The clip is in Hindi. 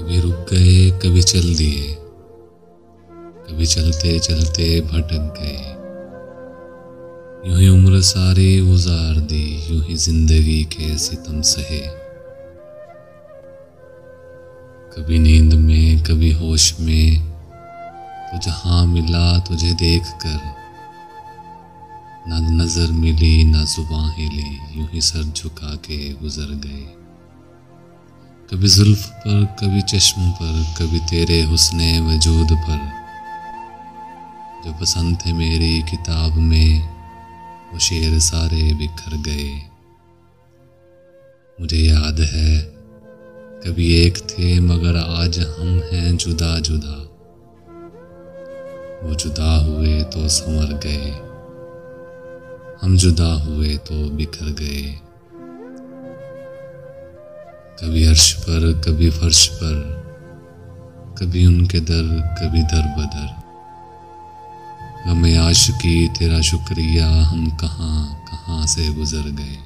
कभी रुक गए, कभी चल दिए, कभी चलते चलते भटक गए। यूं ही उम्र सारी गुजार दी, यूं ही जिंदगी के सितम सहे। कभी नींद में, कभी होश में, तो जहां मिला तुझे देख कर, ना नजर मिली ना जुबां हिली, यूं ही सर झुका के गुजर गए। कभी जुल्फ पर, कभी चश्म पर, कभी तेरे हुस्ने वजूद पर, जो पसंद थे मेरी किताब में वो शेर सारे बिखर गए। मुझे याद है कभी एक थे मगर आज हम हैं जुदा जुदा, वो जुदा हुए तो संवर गए, हम जुदा हुए तो बिखर गए। कभी अर्श पर, कभी फर्श पर, कभी उनके दर, कभी दर बदर, गम आशिकी तेरा शुक्रिया हम कहाँ कहाँ से गुजर गए।